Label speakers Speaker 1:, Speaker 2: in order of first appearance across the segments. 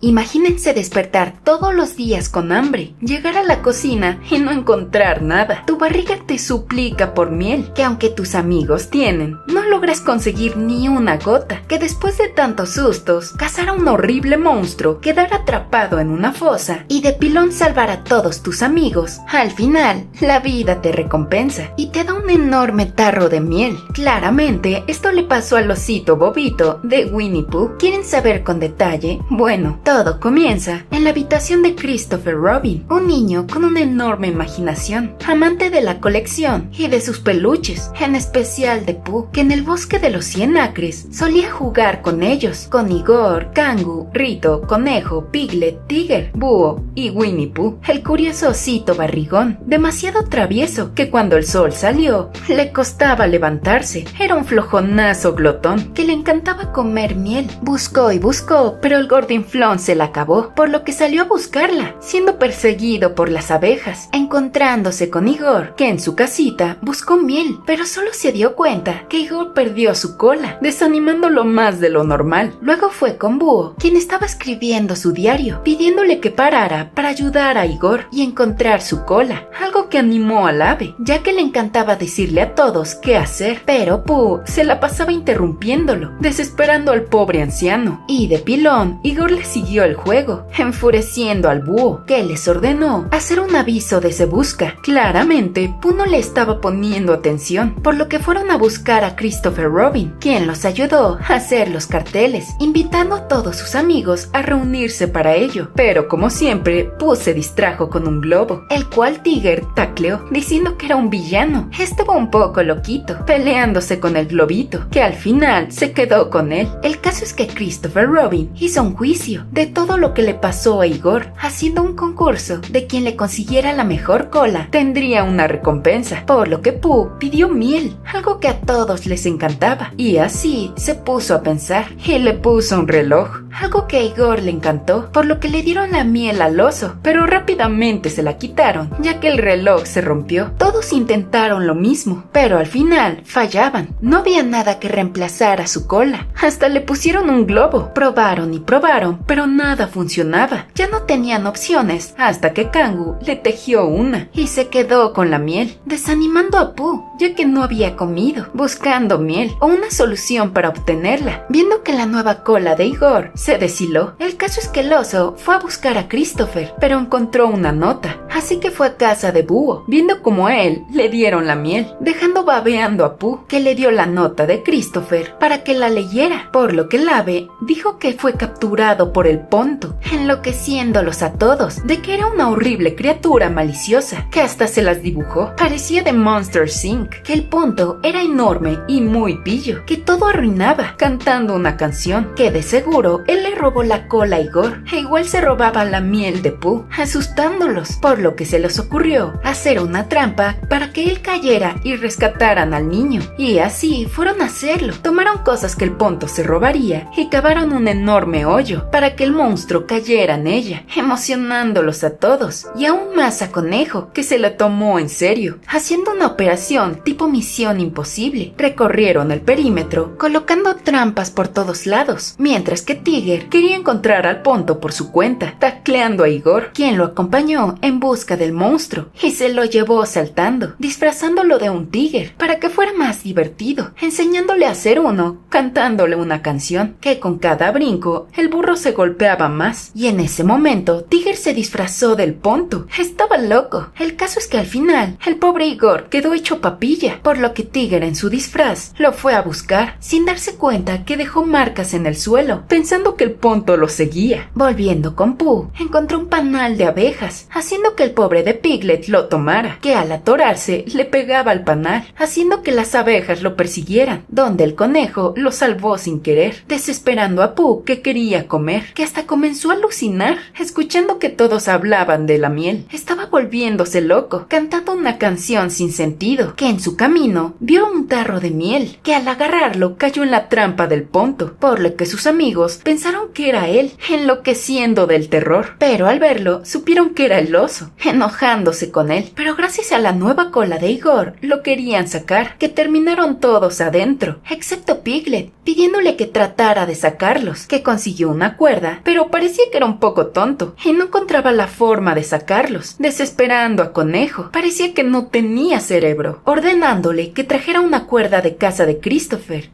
Speaker 1: Imagínense despertar todos los días con hambre, llegar a la cocina y no encontrar nada. Tu barriga te suplica por miel, que aunque tus amigos tienen, no logras conseguir ni una gota. Que después de tantos sustos, cazar a un horrible monstruo, quedar atrapado en una fosa y de pilón salvar a todos tus amigos. Al final, la vida te recompensa y te da un enorme tarro de miel. Claramente, esto le pasó al osito Bobito de Winnie Pooh. ¿Quieren saber con detalle? Bueno, todo comienza en la habitación de Christopher Robin, un niño con una enorme imaginación, amante de la colección y de sus peluches, en especial de Pooh, que en el bosque de los 100 acres solía jugar con ellos, con Igor, Kangu, Rito, Conejo, Piglet, Tiger, Búho y Winnie Pooh, el curioso osito barrigón, demasiado travieso que cuando el sol salió le costaba levantarse. Era un flojonazo glotón que le encantaba comer miel. Buscó y buscó, pero el gordinflón se la acabó, por lo que salió a buscarla, siendo perseguido por las abejas, encontrándose con Igor, que en su casita buscó miel, pero solo se dio cuenta que Igor perdió su cola, desanimándolo más de lo normal. Luego fue con Búho, quien estaba escribiendo su diario, pidiéndole que parara para ayudar a Igor y encontrar su cola, algo que animó al ave, ya que le encantaba decirle a todos qué hacer, pero Pooh se la pasaba interrumpiéndolo, desesperando al pobre anciano, y de pilón, Igor le siguió el juego, enfureciendo al Búho, que les ordenó hacer un aviso de se busca. Claramente, Pooh no le estaba poniendo atención, por lo que fueron a buscar a Christopher Robin, quien los ayudó a hacer los carteles, invitando a todos sus amigos a reunirse para ello. Pero como siempre, Pooh se distrajo con un globo, el cual Tiger tacleó, diciendo que era un villano. Estuvo un poco loquito, peleándose con el globito, que al final se quedó con él. El caso es que Christopher Robin hizo un juicio de todo lo que le pasó a Igor, haciendo un concurso de quien le consiguiera la mejor cola tendría una recompensa, por lo que Pooh pidió miel, algo que a todos les encantaba, y así se puso a pensar y le puso un reloj, algo que a Igor le encantó, por lo que le dieron la miel al oso, pero rápidamente se la quitaron, ya que el reloj se rompió. Todos intentaron lo mismo, pero al final fallaban. No había nada que reemplazara su cola. Hasta le pusieron un globo. Probaron y probaron, pero nada funcionaba. Ya no tenían opciones, hasta que Kangu le tejió una y se quedó con la miel, desanimando a Pooh, ya que no había comido, buscando miel o una solución para obtenerla. Viendo que la nueva cola de Igor se deshiló, el caso es que el oso fue a buscar a Christopher, pero encontró una nota, así que fue a casa de Búho, viendo como a él le dieron la miel, dejando babeando a Pooh, que le dio la nota de Christopher para que la leyera, por lo que el ave dijo que fue capturado por el Ponto, enloqueciéndolos a todos de que era una horrible criatura maliciosa, que hasta se las dibujó. Parecía de Monsters Inc., que el Ponto era enorme y muy pillo, que todo arruinaba, cantando una canción, que de seguro él le robó la cola a Igor, e igual se robaba la miel de Pooh, asustándolos, por lo que se les ocurrió hacer una trampa para que él cayera y rescataran al niño, y así fueron a hacerlo. Tomaron cosas que el Ponto se robaría y cavaron un enorme hoyo para que el monstruo cayera en ella, emocionándolos a todos, y aún más a Conejo, que se la tomó en serio, haciendo una operación tipo Misión Imposible. Recorrieron el perímetro, colocando trampas por todos lados, mientras que Tiger quería encontrar al Ponto por su cuenta, tacleando a Igor, quien lo acompañó en busca del monstruo, y se lo llevó saltando, disfrazándolo de un tigre, para que fuera más divertido, enseñándole a hacer uno, cantándole una canción, que con cada brinco el burro se golpeaba más, y en ese momento Tiger se disfrazó del Ponto. Estaba loco. El caso es que al final el pobre Igor quedó hecho papilla, por lo que Tiger en su disfraz lo fue a buscar, sin darse cuenta que dejó marcas en el suelo, pensando que el Ponto lo seguía. Volviendo con Pooh, encontró un panal de abejas, haciendo que el pobre de Piglet lo tomara, que al atorarse le pegaba al panal, haciendo que las abejas lo persiguieran, donde el conejo lo salvó sin querer, desesperando a Pooh, que quería comer, que hasta comenzó a alucinar, escuchando que todos hablaban de la miel. Estaba volviéndose loco, cantando una canción sin sentido, que en su camino vio un tarro de miel, que al agarrarlo cayó en la trampa del Ponto, por lo que sus amigos pensaron que era él, enloqueciendo del terror, pero al verlo supieron que era el oso, eso, enojándose con él. Pero gracias a la nueva cola de Igor, lo querían sacar, que terminaron todos adentro, excepto Piglet, pidiéndole que tratara de sacarlos, que consiguió una cuerda, pero parecía que era un poco tonto, y no encontraba la forma de sacarlos, desesperando a Conejo. Parecía que no tenía cerebro, ordenándole que trajera una cuerda de casa de Christopher.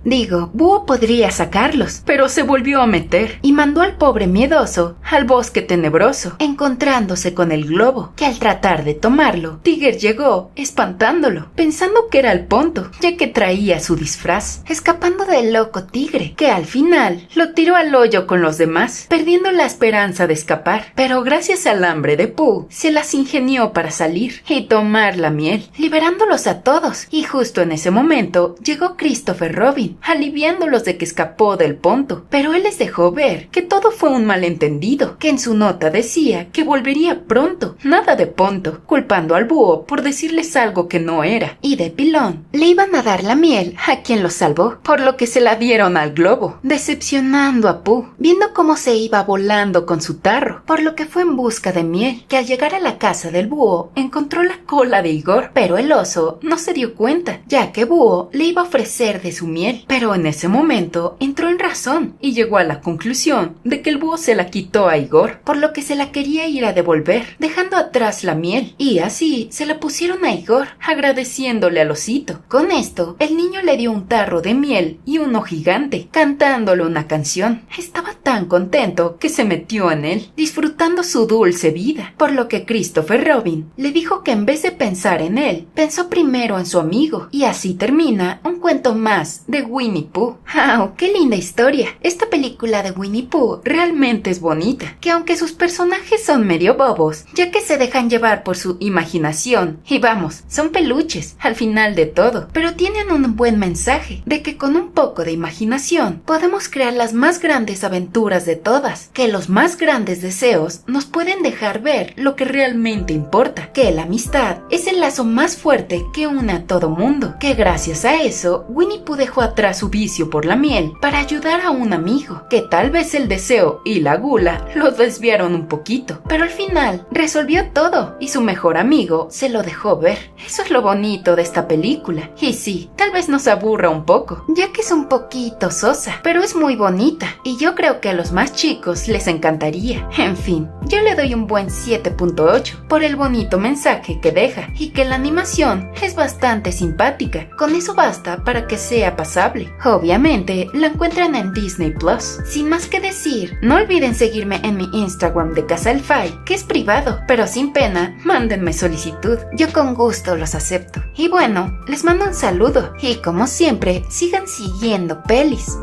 Speaker 1: Búho podría sacarlos, pero se volvió a meter, y mandó al pobre miedoso al bosque tenebroso, encontrándose con el globo, que al tratar de tomarlo, Tiger llegó, espantándolo, pensando que era el Ponto, ya que traía su disfraz, escapando del loco tigre, que al final lo tiró al hoyo con los demás, perdiendo la esperanza de escapar. Pero gracias al hambre de Pooh, se las ingenió para salir y tomar la miel, liberándolos a todos, y justo en ese momento llegó Christopher Robin, aliviándolos de que escapó del Ponto, pero él les dejó ver que todo fue un malentendido, que en su nota decía que volvería pronto, nada de Ponto, culpando al búho por decirles algo que no era, y de pilón le iban a dar la miel a quien los salvó, por lo que se la dieron al globo, decepcionando a Pooh, viendo cómo se iba volando con su tarro, por lo que fue en busca de miel, que al llegar a la casa del búho encontró la cola de Igor, pero el oso no se dio cuenta, ya que Búho le iba a ofrecer de su miel, pero en ese momento entró en razón y llegó a la conclusión de que el búho se la quitó a Igor, por lo que se la quería ir a devolver, dejando atrás la miel, y así se la pusieron a Igor, agradeciéndole al osito. Con esto, el niño le dio un tarro de miel y uno gigante, cantándole una canción. Estaba tan contento que se metió en él, disfrutando su dulce vida, por lo que Christopher Robin le dijo que en vez de pensar en él, pensó primero en su amigo, y así termina un cuento más de Winnie Pooh. ¡Wow! ¡Qué linda historia! Esta película de Winnie Pooh realmente es bonita, que aunque sus personajes son medio bobos, ya que se dejan llevar por su imaginación, y vamos, son peluches al final de todo, pero tienen un buen mensaje, de que con un poco de imaginación podemos crear las más grandes aventuras de todas, que los más grandes deseos nos pueden dejar ver lo que realmente importa, que la amistad es el lazo más fuerte que une a todo mundo, que gracias a eso Winnie Pooh dejó atrás su vicio por la miel para ayudar a un amigo, que tal vez el deseo y la gula lo desviaron un poquito, pero al final resolvió todo y su mejor amigo se lo dejó ver. Eso es lo bonito de esta película, y sí, tal vez nos aburra un poco, ya que es un poquito sosa, pero es muy bonita y yo creo que a los más chicos les encantaría. En fin, yo le doy un buen 7.8 por el bonito mensaje que deja y que la animación es bastante simpática. Con eso basta para que sea pasable. Obviamente la encuentran en Disney Plus. Sin más que decir, no olviden seguirme en mi Instagram de Casa El Fai, que es privado, pero sin pena, mándenme solicitud. Yo con gusto los acepto. Y bueno, les mando un saludo y como siempre, sigan siguiendo pelis.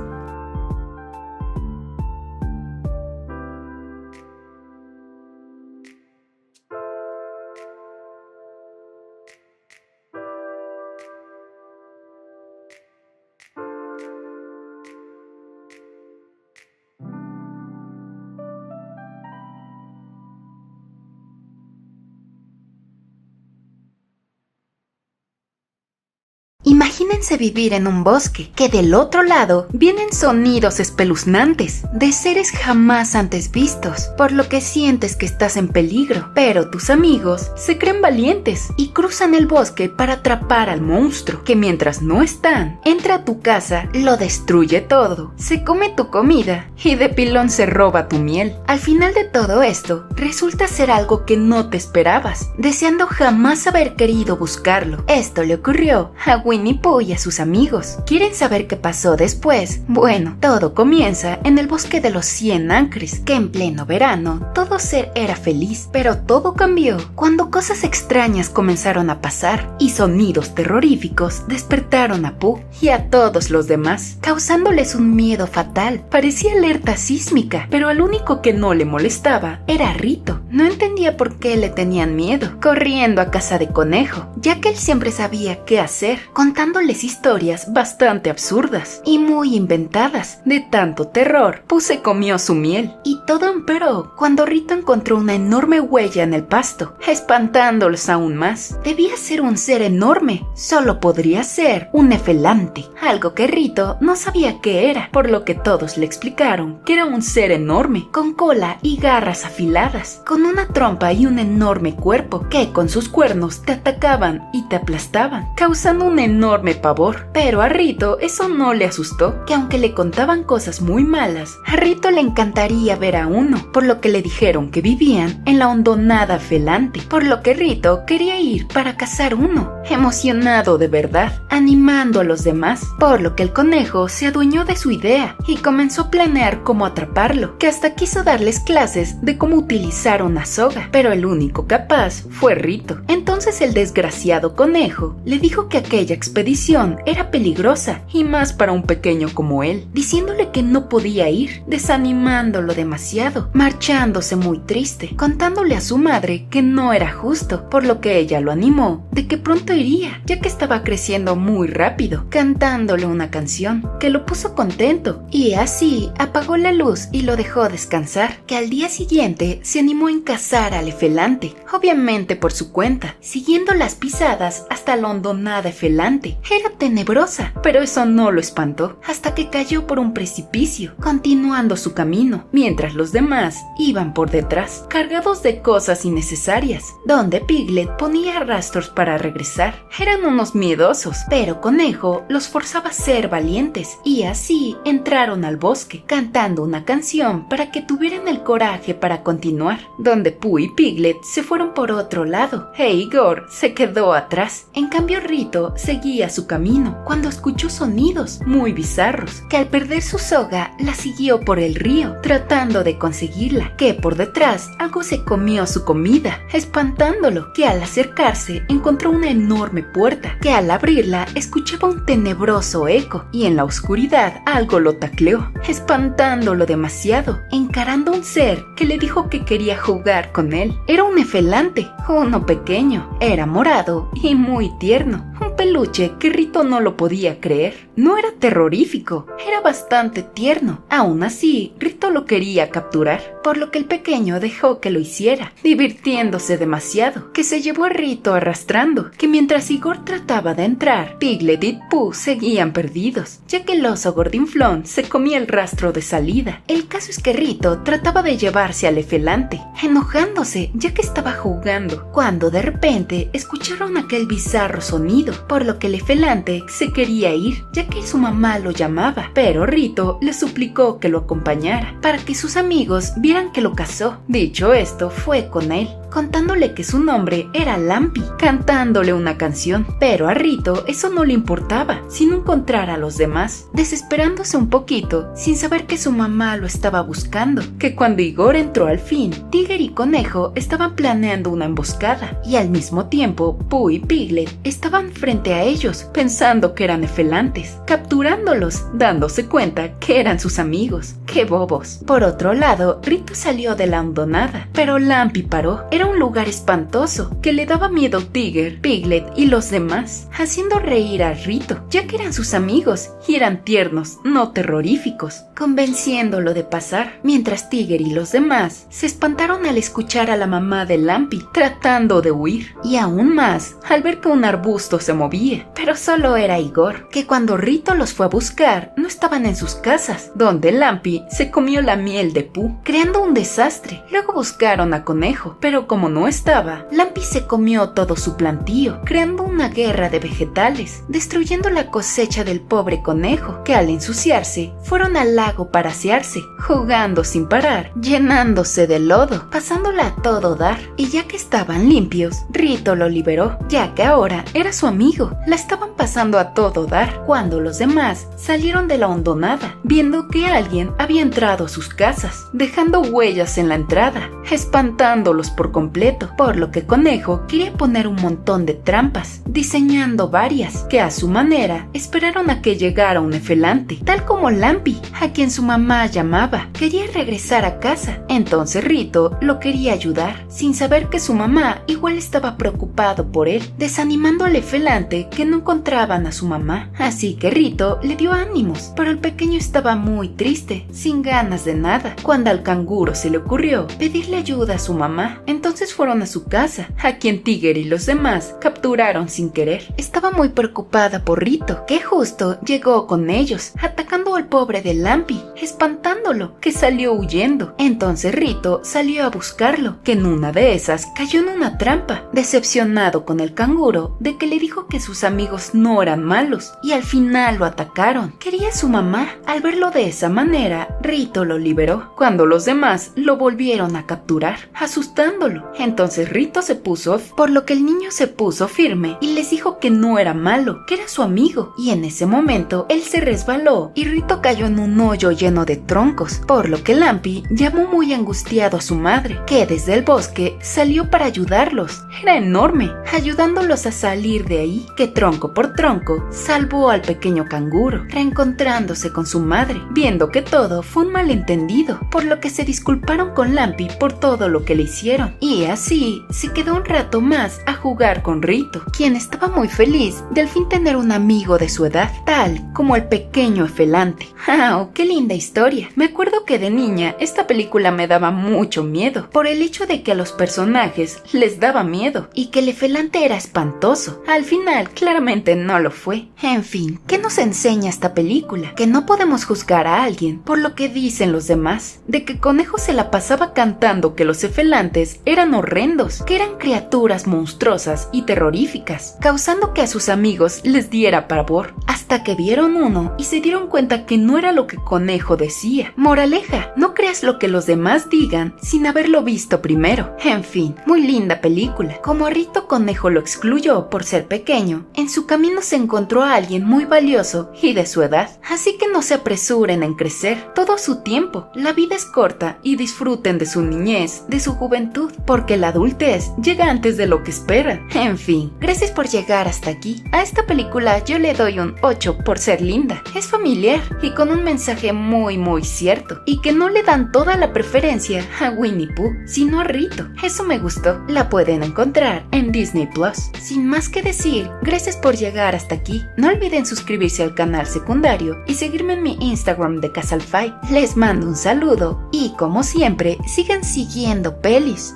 Speaker 1: Imagínense vivir en un bosque, que del otro lado vienen sonidos espeluznantes, de seres jamás antes vistos, por lo que sientes que estás en peligro, pero tus amigos se creen valientes y cruzan el bosque para atrapar al monstruo, que mientras no están, entra a tu casa, lo destruye todo, se come tu comida y de pilón se roba tu miel. Al final de todo esto, resulta ser algo que no te esperabas, deseando jamás haber querido buscarlo. Esto le ocurrió a Winnie Pooh y a sus amigos. ¿Quieren saber qué pasó después? Bueno, todo comienza en el bosque de los 100 acres, que en pleno verano todo ser era feliz, pero todo cambió cuando cosas extrañas comenzaron a pasar y sonidos terroríficos despertaron a Pooh y a todos los demás, causándoles un miedo fatal. Parecía alerta sísmica, pero al único que no le molestaba era Rito. No entendía por qué le tenían miedo, corriendo a casa de Conejo, ya que él siempre sabía qué hacer, contándoles historias bastante absurdas y muy inventadas. De tanto terror, Pooh se comió su miel y todo empeoró cuando Rito encontró una enorme huella en el pasto, espantándolos aún más. Debía ser un ser enorme, solo podría ser un nefelante, algo que Rito no sabía qué era, por lo que todos le explicaron que era un ser enorme, con cola y garras afiladas, con con una trompa y un enorme cuerpo que con sus cuernos te atacaban y te aplastaban, causando un enorme pavor. Pero a Rito eso no le asustó, que aunque le contaban cosas muy malas, a Rito le encantaría ver a uno, por lo que le dijeron que vivían en la hondonada Felante, por lo que Rito quería ir para cazar uno, emocionado de verdad, animando a los demás, por lo que el conejo se adueñó de su idea y comenzó a planear cómo atraparlo, que hasta quiso darles clases de cómo utilizar una soga, pero el único capaz fue Rito. Entonces el desgraciado conejo le dijo que aquella expedición era peligrosa y más para un pequeño como él, diciéndole que no podía ir, desanimándolo demasiado, marchándose muy triste, contándole a su madre que no era justo, por lo que ella lo animó de que pronto iría, ya que estaba creciendo muy rápido, cantándole una canción que lo puso contento, y así apagó la luz y lo dejó descansar, que al día siguiente se animó en cazar al Efelante, obviamente por su cuenta, siguiendo las pisadas hasta la hondonada Efelante. Era tenebrosa, pero eso no lo espantó, hasta que cayó por un precipicio, continuando su camino, mientras los demás iban por detrás, cargados de cosas innecesarias, donde Piglet ponía rastros para regresar. Eran unos miedosos, pero Conejo los forzaba a ser valientes, y así entraron al bosque, cantando una canción para que tuvieran el coraje para continuar, donde Pooh y Piglet se fueron por otro lado, e Igor se quedó atrás. En cambio Rito seguía su camino, cuando escuchó sonidos muy bizarros, que al perder su soga la siguió por el río, tratando de conseguirla, que por detrás algo se comió su comida, espantándolo, que al acercarse encontró una enorme puerta, que al abrirla escuchaba un tenebroso eco, y en la oscuridad algo lo tacleó, espantándolo demasiado, encarando a un ser que le dijo que quería jugar con él. Era un Efelante, uno pequeño, era morado y muy tierno, un peluche que Rito no lo podía creer. No era terrorífico, era bastante tierno. Aún así, Rito lo quería capturar, por lo que el pequeño dejó que lo hiciera, divirtiéndose demasiado, que se llevó a Rito arrastrando, que mientras Igor trataba de entrar, Piglet y Pooh seguían perdidos, ya que el oso gordinflón se comía el rastro de salida. El caso es que Rito trataba de llevarse al Efelante, enojándose ya que estaba jugando, cuando de repente escucharon aquel bizarro sonido, por lo que el Efelante se quería ir, ya que su mamá lo llamaba, pero Rito le suplicó que lo acompañara, para que sus amigos vieran que lo cazó. Dicho esto, fue con él, contándole que su nombre era Lampi, cantándole una canción, pero a Rito eso no le importaba, sino encontrar a los demás, desesperándose un poquito, sin saber que su mamá lo estaba buscando, que cuando Igor entró al fin, Tigger y Conejo estaban planeando una emboscada, y al mismo tiempo Pooh y Piglet estaban frente a ellos, pensando que eran Efelantes, capturándolos, dándose cuenta que eran sus amigos. ¡Qué bobos! Por otro lado, Rito salió de la hondonada, pero Lampi paró. Era un lugar espantoso, que le daba miedo a Tigger, Piglet y los demás, haciendo reír a Rito, ya que eran sus amigos y eran tiernos, no terroríficos, convenciéndolo de pasar, mientras Tigger y los demás se espantaron al escuchar a la mamá de Lampi tratando de huir, y aún más al ver que un arbusto se movía, pero solo era Igor, que cuando Rito los fue a buscar no estaban en sus casas, donde Lampi se comió la miel de Pooh, creando un desastre. Luego buscaron a Conejo, pero como no estaba, Lampi se comió todo su plantío, creando una guerra de vegetales, destruyendo la cosecha del pobre conejo, que al ensuciarse fueron al lago para asearse, jugando sin parar, llenándose de lodo, pasándola a todo dar, y ya que estaban limpios, Rito lo liberó, ya que ahora era su amigo. La estaban pasando a todo dar, cuando los demás salieron de la hondonada, viendo que alguien había entrado a sus casas, dejando huellas en la entrada, espantándolos por completo, por lo que Conejo quería poner un montón de trampas, diseñando varias, que a su manera esperaron a que llegara un Efelante, tal como Lampi, a quien su mamá llamaba. Quería regresar a casa, entonces Rito lo quería ayudar, sin saber que su mamá igual estaba preocupado por él, desanimando al Efelante Efelante que no encontraban a su mamá, así que Rito le dio ánimos, pero el pequeño estaba muy triste, sin ganas de nada, cuando al canguro se le ocurrió pedirle ayuda a su mamá. Entonces fueron a su casa, a quien Tiger y los demás capturaron sin querer. Estaba muy preocupada por Rito, que justo llegó con ellos, atacando al pobre de Lampi, espantándolo, que salió huyendo. Entonces Rito salió a buscarlo, que en una de esas cayó en una trampa, decepcionado con el canguro de que le dijo que sus amigos no eran malos, y al final lo atacaron. Quería a su mamá. Al verlo de esa manera, Rito lo liberó, cuando los demás lo volvieron a capturar, asustándolo. Entonces Rito se puso, por lo que el niño se puso firme y les dijo que no era malo, que era su amigo, y en ese momento él se resbaló y Rito cayó en un hoyo lleno de troncos, por lo que Lampi llamó muy angustiado a su madre, que desde el bosque salió para ayudarlos. Era enorme, ayudándolos a salir de ahí, que tronco por tronco salvó al pequeño canguro, reencontrándose con su madre, viendo que todo fue un malentendido, por lo que se disculparon con Lampi por todo lo que le hicieron, y así se quedó un rato más a jugar con Rito, quien estaba muy feliz de al fin tener un amigo de su edad, tal como el pequeño Efelante. ¡Ah, qué linda historia! Me acuerdo que de niña esta película me daba mucho miedo, por el hecho de que a los personajes les daba miedo, y que el Efelante era espantoso. Al final, claramente no lo fue. En fin, ¿qué nos enseña esta película? Que no podemos juzgar a alguien por lo que dicen los demás, de que Conejo se la pasaba cantando que los Efelantes eran horrendos, que eran criaturas monstruosas y terroríficas, causando que a sus amigos les diera pavor, hasta que vieron uno y se dieron cuenta que no era lo que Conejo decía. Moraleja, no creas lo que los demás digan sin haberlo visto primero. En fin, muy linda película. Como a Rito Conejo lo excluyó por ser pequeño, en su camino se encontró a alguien muy valioso y de su edad, así que no se apresuren en crecer todo su tiempo. La vida es corta y disfruten de su niñez, de su juventud, porque la adultez llega antes de lo que esperan. En fin, gracias por llegar hasta aquí. A esta película yo le doy un 8 por ser linda. Es familiar y con un mensaje muy cierto, y que no le dan toda la preferencia a Winnie Pooh, sino a Rito. Eso me gustó. La pueden encontrar en Disney Plus. Sin más que decir, gracias por llegar hasta aquí. No olviden suscribirse al canal secundario y seguirme en mi Instagram de Casalfy. Les mando un saludo y, como siempre, sigan siguiendo pelis.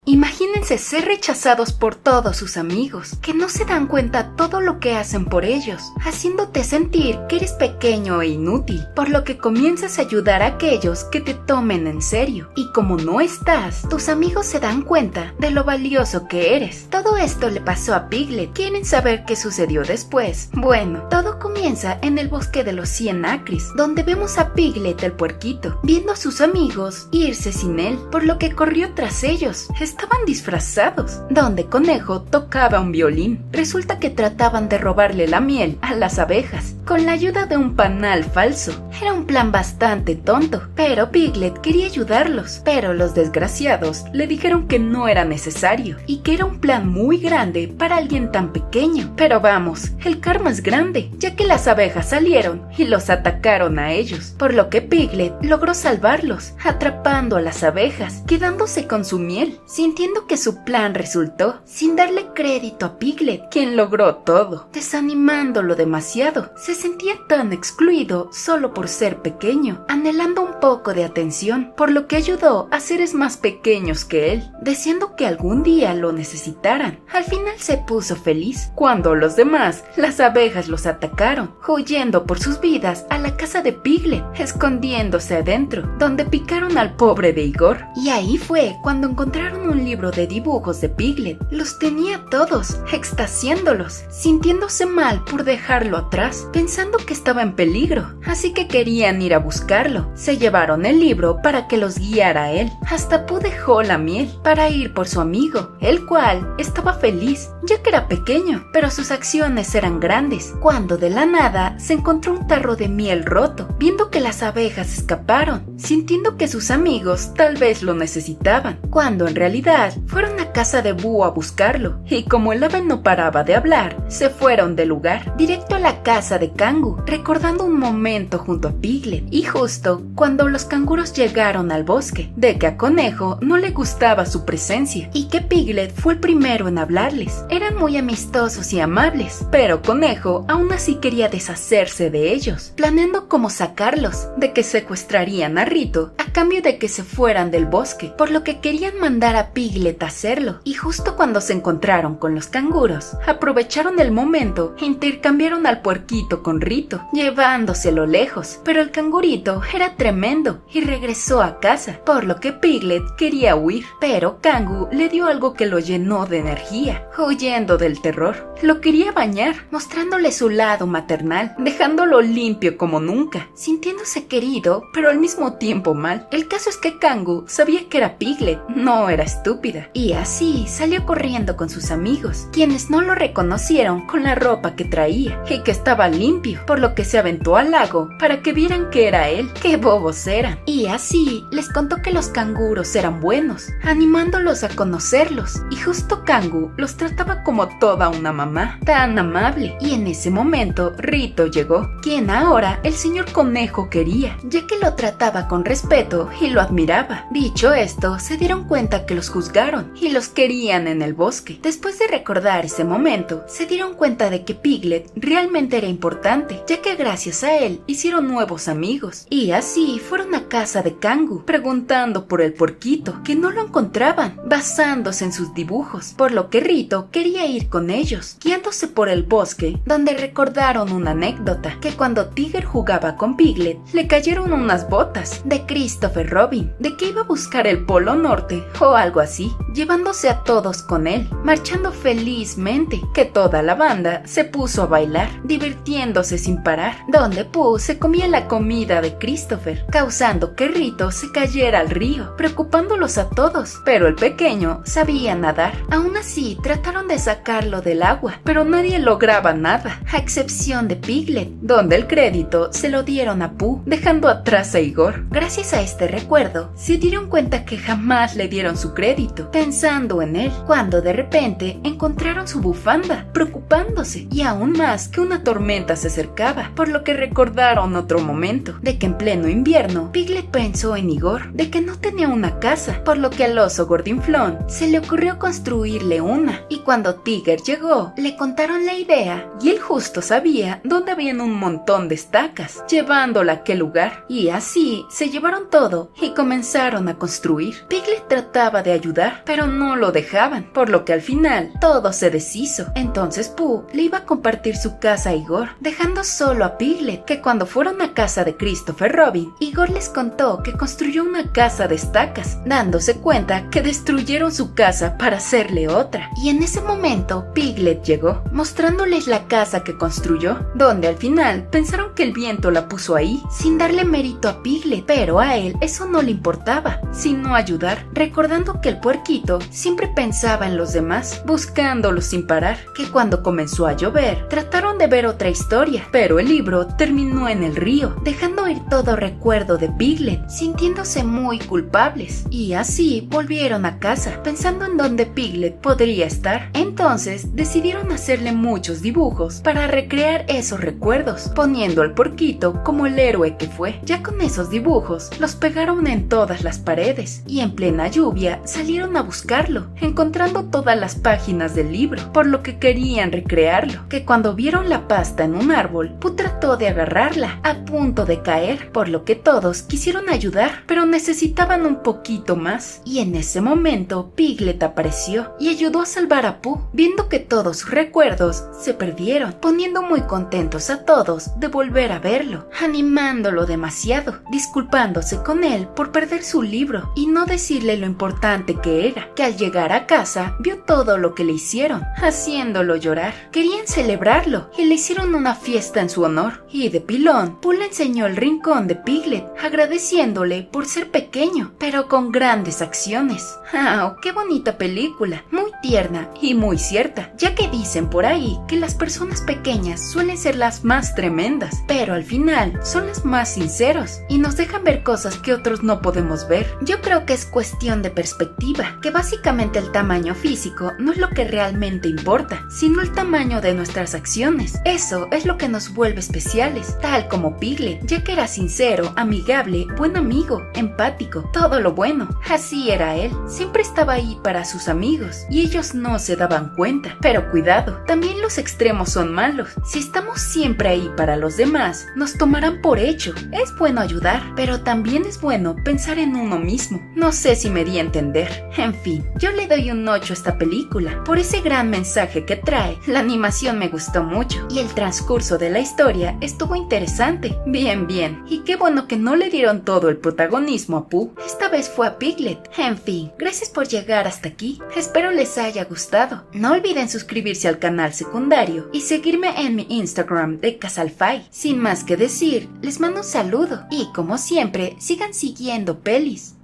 Speaker 1: Imagínense ser rechazados por todos sus amigos, que no se dan cuenta todo lo que hacen por ellos, haciéndote sentir que eres pequeño e inútil, por lo que comienzas a ayudar a aquellos que te tomen en serio. Y como no estás, tus amigos se dan cuenta de lo valioso que eres. Todo esto le pasó a Piglet. ¿Quieren saber qué sucedió después? Bueno, todo comienza en el bosque de los 100 acres, donde vemos a Piglet el puerquito, viendo a sus amigos irse sin él, por lo que corrió tras ellos. Estaban disfrazados, donde Conejo tocaba un violín. Resulta que trataban de robarle la miel a las abejas, con la ayuda de un panal falso. Era un plan bastante tonto, pero Piglet quería ayudarlos, pero los desgraciados le dijeron que no era necesario, y que era un plan muy grande para alguien tan pequeño. Pero vamos, el karma es grande, ya que las abejas salieron y los atacaron a ellos, por lo que Piglet logró salvarlos, atrapando a las abejas, quedándose con su miel, sintiendo que su plan resultó, sin darle crédito a Piglet, quien logró todo, desanimándolo demasiado. Se sentía tan excluido solo por ser pequeño, anhelando un poco de atención, por lo que ayudó a seres más pequeños que él, deseando que algún día lo necesitaran. Al final se puso feliz cuando los demás, las abejas, los atacaron, huyendo por sus vidas a la casa de Piglet, escondiéndose adentro, donde picaron al pobre de Igor. Y ahí fue cuando encontraron un libro de dibujos de Piglet. Los tenía todos, extasiándolos, sintiéndose mal por dejarlo atrás, pensando que estaba en peligro, así que querían ir a buscarlo. Se llevaron el libro para que los guiara a él. Hasta Pooh dejó la miel para ir por su amigo, el cual estaba feliz, ya que era pequeño, pero sus acciones eran grandes, cuando de la nada se encontró un tarro de miel roto, viendo que las abejas escaparon, sintiendo que sus amigos tal vez lo necesitaban, cuando en realidad fueron a casa de Boo a buscarlo, y como el ave no paraba de hablar, se fueron del lugar, directo a la casa de Kangu, recordando un momento junto a Piglet, y justo cuando los canguros llegaron al bosque, de que a Conejo no le gustaba su presencia, y que Piglet fue el primero en hablarles. Eran muy amistosos y amables, pero Conejo aún así quería deshacerse de ellos, planeando cómo sacarlos, de que secuestrarían a Rito a cambio de que se fueran del bosque, por lo que querían mandar a Piglet a hacerlo, y justo cuando se encontraron con los canguros, aprovecharon el momento e intercambiaron al puerquito con Rito, llevándoselo lejos, pero el cangurito era tremendo y regresó a casa, por lo que Piglet quería huir, pero Kangu le dio algo que lo llenó de energía, huyendo del terror. Lo quería bañar, mostrándole su lado maternal, dejándolo limpio como nunca, sintiéndose querido, pero al mismo tiempo mal. El caso es que Kangu sabía que era Piglet, no era estúpida, y así salió corriendo con sus amigos, quienes no lo reconocieron con la ropa que traía y que estaba limpio, por lo que se aventó al lago para que vieran que era él. ¡Qué bobos eran! Y así les contó que los canguros eran buenos, animándolos a conocerlos, y justo Kangu los trataba como toda una mamá, tan amable. Y en ese momento Rito llegó, quien ahora el señor Conejo quería, ya que lo trataba con respeto y lo admiraba. Dicho esto, se dieron cuenta que los juzgaron y los querían en el bosque. Después de recordar ese momento, se dieron cuenta de que Piglet realmente era importante, ya que gracias a él hicieron nuevos amigos, y así fueron a casa de Kangu, preguntando por el puerquito, que no lo encontraban, basándose en sus dibujos, por lo que Rito quería ir con ellos, guiándose por el bosque, donde recordaron una anécdota, que cuando Tiger jugaba con Piglet, le cayeron unas botas de Christopher Robin, de que iba a buscar el Polo Norte o algo así, llevándose a todos con él, marchando felizmente, que toda la banda se puso a bailar, divirtiéndose sin parar, donde Pooh se comía la comida de Christopher, causando que Rito se cayera al río, preocupándolos a todos, pero el pequeño sabía nadar. Aún así, trataron de sacarlo del agua, pero nadie lograba nada, a excepción de Piglet, donde el crédito se lo dieron a Pooh, dejando atrás a Igor. Gracias a este recuerdo, se dieron cuenta que jamás le dieron su crédito, pensando en él, cuando de repente encontraron su bufanda, preocupándose, y aún más que una tormenta se acercaba, por lo que recordaron otro momento, de que en pleno invierno, Piglet pensó en Igor, de que no tenía una casa, por lo que al oso gordinflón se le ocurrió construirle una, y cuando Tiger llegó, le contaron la idea, y él justo sabía dónde habían un montón de estacas, llevándola a aquel lugar, y así se llevaron todo y comenzaron a construir. Piglet trataba de ayudar, pero no lo dejaban, por lo que al final todo se deshizo. Entonces Pooh le iba a compartir su casa a Igor, dejando solo a Piglet, que cuando fueron a casa de Christopher Robin, Igor les contó que construyó una casa de estacas, dándose cuenta que destruyeron su casa para hacerle otra. Y en ese momento Piglet llegó, mostrándoles la casa que construyó, donde al final pensaron que el viento la puso ahí, sin darle mérito a Piglet, pero a él eso no le importaba, sino ayudar, recordando que el puerquito siempre pensaba en los demás, buscándolos sin parar, que cuando comenzó a llover, trataron de ver otra historia, pero el libro terminó en el río, dejando ir todo recuerdo de Piglet, sintiéndose muy culpables, y así volvieron a casa, pensando en dónde Piglet podría estar. Entonces decidieron hacerle muchos dibujos para recrear esos recuerdos, poniendo al puerquito como el héroe que fue. Ya con esos dibujos los pegaron en todas las paredes, y en plena lluvia salieron a buscarlo, encontrando todas las páginas del libro, por lo que querían recrearlo, que cuando vieron la pasta en un árbol, Pooh trató de agarrarla, a punto de caer, por lo que todos quisieron ayudar, pero necesitaban un poquito más, y en ese momento Piglet apareció y ayudó a salvar a Pooh, viendo que todos sus recuerdos se perdieron, poniendo muy contentos a todos de volver a verlo, animándolo demasiado, disculpándose con él por perder su libro y no decirle lo importante que era, que al llegar a casa vio todo lo que le hicieron, haciéndolo llorar. Querían celebrarlo y le hicieron una fiesta en su honor, y de pilón Pooh le enseñó el rincón de Piglet, agradeciendo agradeciéndole por ser pequeño, pero con grandes acciones. ¡Ah, qué bonita película! Muy tierna y muy cierta, ya que dicen por ahí que las personas pequeñas suelen ser las más tremendas, pero al final son las más sinceros y nos dejan ver cosas que otros no podemos ver. Yo creo que es cuestión de perspectiva, que básicamente el tamaño físico no es lo que realmente importa, sino el tamaño de nuestras acciones. Eso es lo que nos vuelve especiales, tal como Piglet, ya que era sincero, amigable, buen amigo, empático, todo lo bueno. Así era él, siempre estaba ahí para sus amigos y ellos no se daban cuenta. Pero cuidado, también los extremos son malos. Si estamos siempre ahí para los demás, nos tomarán por hecho. Es bueno ayudar, pero también es bueno pensar en uno mismo. No sé si me di a entender. En fin, yo le doy un 8 a esta película por ese gran mensaje que trae. La animación me gustó mucho y el transcurso de la historia estuvo interesante. Bien, y qué bueno que no le dieron todo el protagonismo a Pooh. Esta vez fue a Piglet. En fin, gracias por llegar hasta aquí. Espero les haya gustado. No olviden suscribirse al canal secundario y seguirme en mi Instagram de Casalfy. Sin más que decir, les mando un saludo y como siempre, sigan siguiendo pelis.